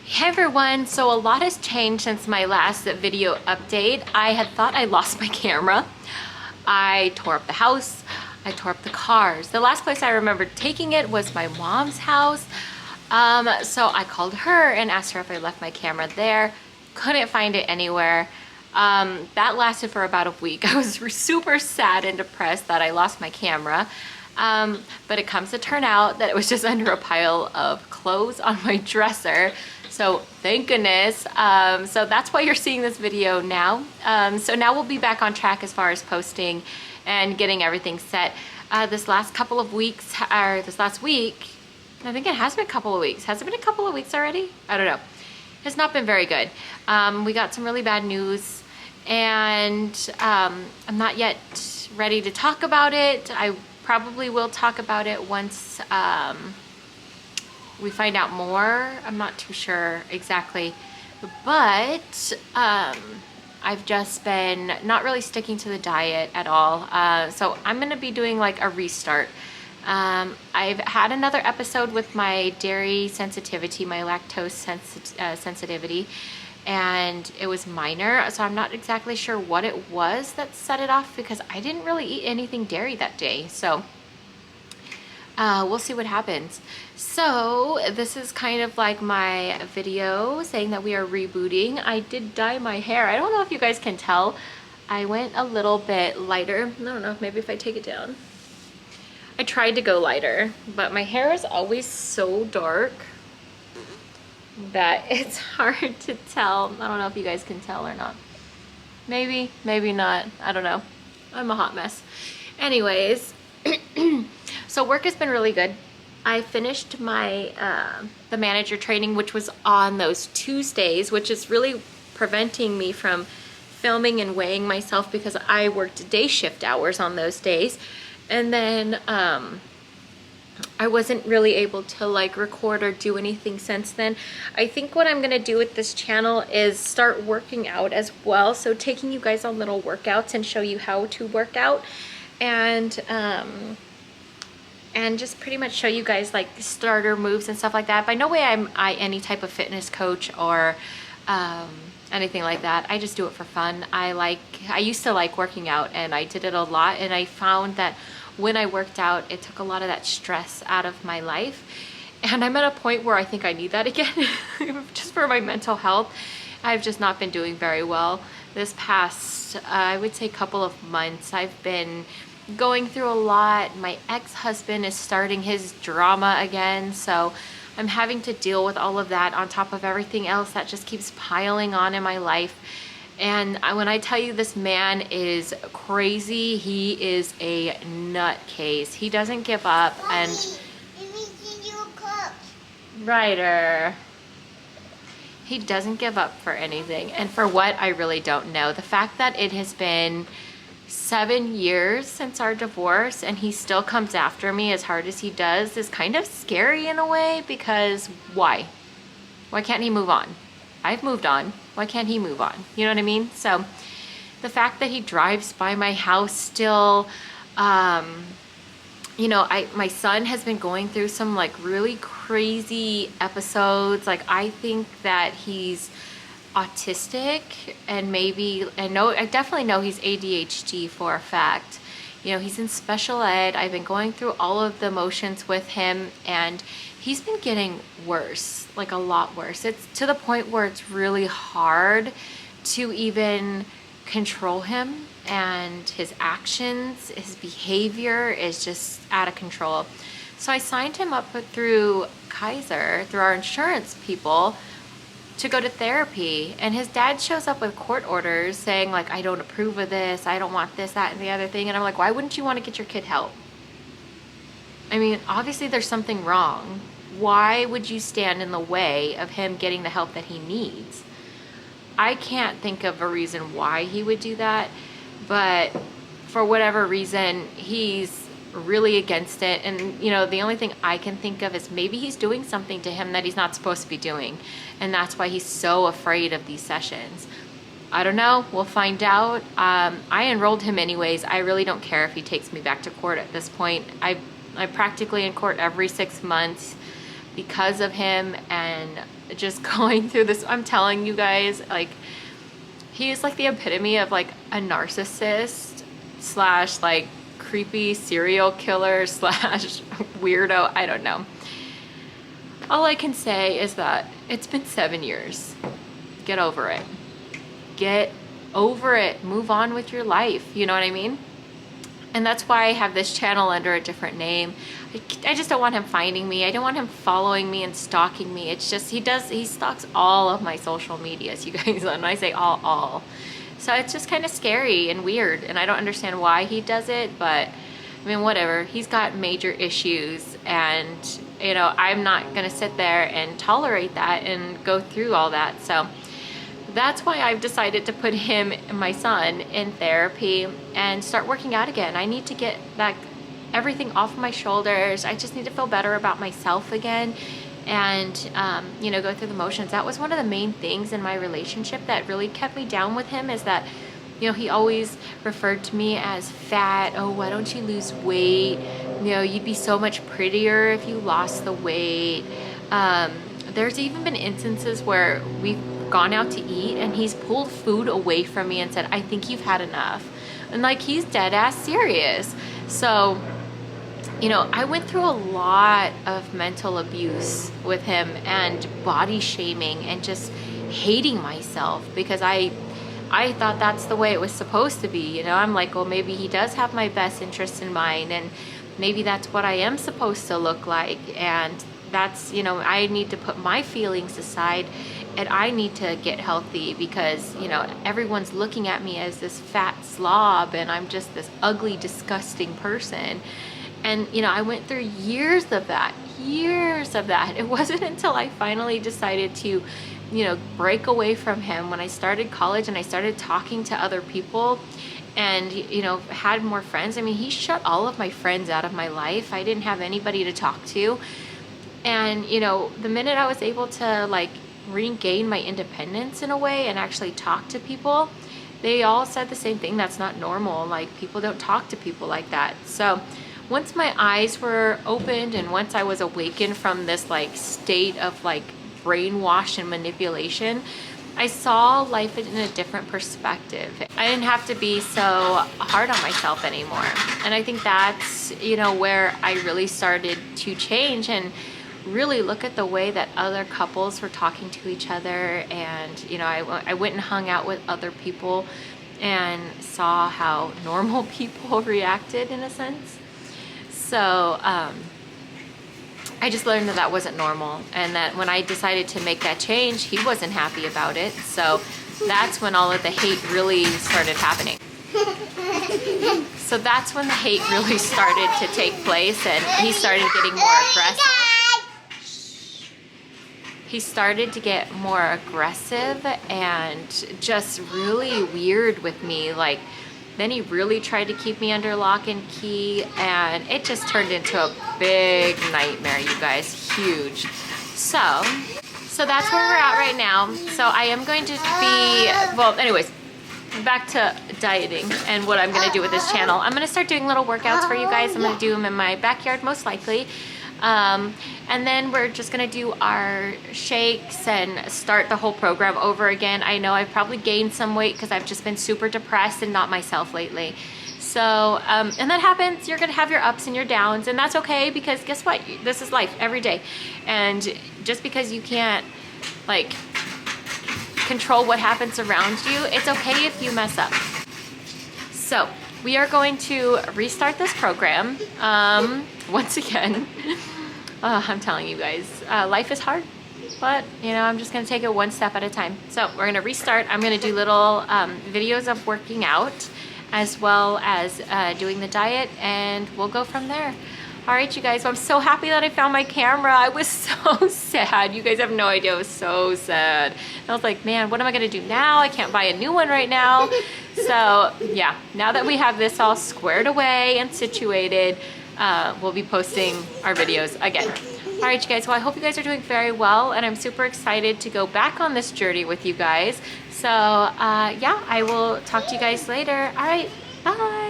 Hey everyone, so a lot has changed since my last video update. I had thought I lost my camera. I tore up the house, I tore up the cars. The last place I remember taking it was my mom's house. So I called her and asked her if I left my camera there. Couldn't find it anywhere. That lasted for about a week. I was super sad and depressed that I lost my camera. But it comes to turn out that it was just under a pile of clothes on my dresser. So thank goodness. So that's why you're seeing this video now. So now we'll be back on track as far as posting and getting everything set. This last couple of weeks, or this last week, I think it has been a couple of weeks. Has it been a couple of weeks already? I don't know. It's not been very good. We got some really bad news and I'm not yet ready to talk about it. I probably will talk about it once we find out more. I'm not too sure exactly, but I've just been not really sticking to the diet at all. So I'm gonna be doing like a restart. I've had another episode with my dairy sensitivity, my lactose sensitivity, and it was minor. So I'm not exactly sure what it was that set it off because I didn't really eat anything dairy that day. So we'll see what happens. So this is kind of like my video saying that we are rebooting. I did dye my hair. I don't know if you guys can tell. I went a little bit lighter. I don't know, maybe if I take it down. I tried to go lighter, but my hair is always so dark that it's hard to tell. I don't know if you guys can tell or not. Maybe, maybe not. I don't know. I'm a hot mess. Anyways, so work has been really good. I finished my the manager training, which was on those Tuesdays, which is really preventing me from filming and weighing myself because I worked day shift hours on those days. And then I wasn't really able to like record or do anything since then. I think what I'm gonna do with this channel is start working out as well. So taking you guys on little workouts and show you how to work out, and just pretty much show you guys like starter moves and stuff like that. By no way am I any type of fitness coach or anything like that. I just do it for fun. I used to like working out and I did it a lot, and I found that when I worked out, it took a lot of that stress out of my life. And I'm at a point where I think I need that again, just for my mental health. I've just not been doing very well this past, I would say, couple of months. I've been going through a lot. My ex-husband is starting his drama again, so I'm having to deal with all of that on top of everything else that just keeps piling on in my life. And when I tell you this man is crazy, he is a nutcase. He doesn't give up. Mommy, and Ryder, he doesn't give up for anything. And for what, I really don't know. The fact that it has been 7 years since our divorce and he still comes after me as hard as he does is kind of scary in a way, because why? Why can't he move on? I've moved on. Why can't he move on? You know what I mean? So the fact that he drives by my house still, you know, my son has been going through some like really crazy episodes. Like I think that he's autistic, and maybe, I definitely know he's ADHD for a fact. You know, he's in special ed. I've been going through all of the motions with him, and he's been getting worse, like a lot worse. It's to the point where it's really hard to even control him, and his actions, his behavior is just out of control. So I signed him up through Kaiser, through our insurance people, to go to therapy. And his dad shows up with court orders saying like, I don't approve of this, I don't want this, that, and the other thing. And I'm like, why wouldn't you want to get your kid help? I mean, obviously there's something wrong. Why would you stand in the way of him getting the help that he needs? I can't think of a reason why he would do that, but for whatever reason, he's really against it. And you know, the only thing I can think of is maybe he's doing something to him that he's not supposed to be doing, and that's why he's so afraid of these sessions. I don't know, we'll find out. I enrolled him anyways. I really don't care if he takes me back to court at this point. I'm practically in court every 6 months. because of him, and just going through this. I'm telling you guys, like, he is like the epitome of like a narcissist slash like creepy serial killer slash weirdo. I don't know. All I can say is that it's been 7 years. Get over it. Get over it. Move on with your life. You know what I mean? And that's why I have this channel under a different name. I just don't want him finding me. I don't want him following me and stalking me. It's just, he stalks all of my social medias, you guys. When I say all. So it's just kind of scary and weird. And I don't understand why he does it, but I mean, whatever. He's got major issues, and you know, I'm not gonna sit there and tolerate that and go through all that. So that's why I've decided to put him and my son in therapy and start working out again. I need to get that everything off my shoulders. I just need to feel better about myself again, and you know, go through the motions. That was one of the main things in my relationship that really kept me down with him, is that, you know, he always referred to me as fat. Oh, why don't you lose weight? You know, you'd be so much prettier if you lost the weight. There's even been instances where we've gone out to eat and he's pulled food away from me and said, I think you've had enough. And like, he's dead ass serious. So, you know, I went through a lot of mental abuse with him, and body shaming, and just hating myself because I thought that's the way it was supposed to be. You know, I'm like, well, maybe he does have my best interest in mind, and maybe that's what I am supposed to look like. And that's, you know, I need to put my feelings aside, and I need to get healthy because, you know, everyone's looking at me as this fat slob, and I'm just this ugly, disgusting person. And, you know, I went through years of that. It wasn't until I finally decided to, you know, break away from him when I started college and I started talking to other people and, you know, had more friends. I mean, he shut all of my friends out of my life. I didn't have anybody to talk to. And, you know, the minute I was able to like regain my independence in a way and actually talk to people, they all said the same thing. That's not normal. Like, people don't talk to people like that. So once my eyes were opened and once I was awakened from this like state of like brainwash and manipulation, I saw life in a different perspective. I didn't have to be so hard on myself anymore. And I think that's, you know, where I really started to change and really look at the way that other couples were talking to each other. And, you know, I went and hung out with other people and saw how normal people reacted in a sense. So I just learned that that wasn't normal, and that when I decided to make that change, he wasn't happy about it. So that's when all of the hate really started happening. So that's when the hate really started to take place, and he started getting more aggressive. He started to get more aggressive and just really weird with me. Like, then he really tried to keep me under lock and key, and it just turned into a big nightmare, you guys. Huge. So that's where we're at right now. So I am going to be, well, anyways, back to dieting and what I'm going to do with this channel. I'm going to start doing little workouts for you guys. I'm going to do them in my backyard most likely. And then we're just gonna do our shakes and start the whole program over again. I know I've probably gained some weight because I've just been super depressed and not myself lately. So, and that happens. You're gonna have your ups and your downs, and that's okay, because guess what? This is life every day. And just because you can't like control what happens around you, it's okay if you mess up. So we are going to restart this program once again. I'm telling you guys, life is hard, but you know, I'm just gonna take it one step at a time. So we're gonna restart. I'm gonna do little videos of working out as well as doing the diet, and we'll go from there. All right, you guys, well, I'm so happy that I found my camera. I was so sad. You guys have no idea. I was so sad. And I was like, man, what am I gonna do now? I can't buy a new one right now. So yeah, now that we have this all squared away and situated, we'll be posting our videos again. All right, you guys, well, I hope you guys are doing very well, and I'm super excited to go back on this journey with you guys. So yeah, I will talk to you guys later. All right, bye.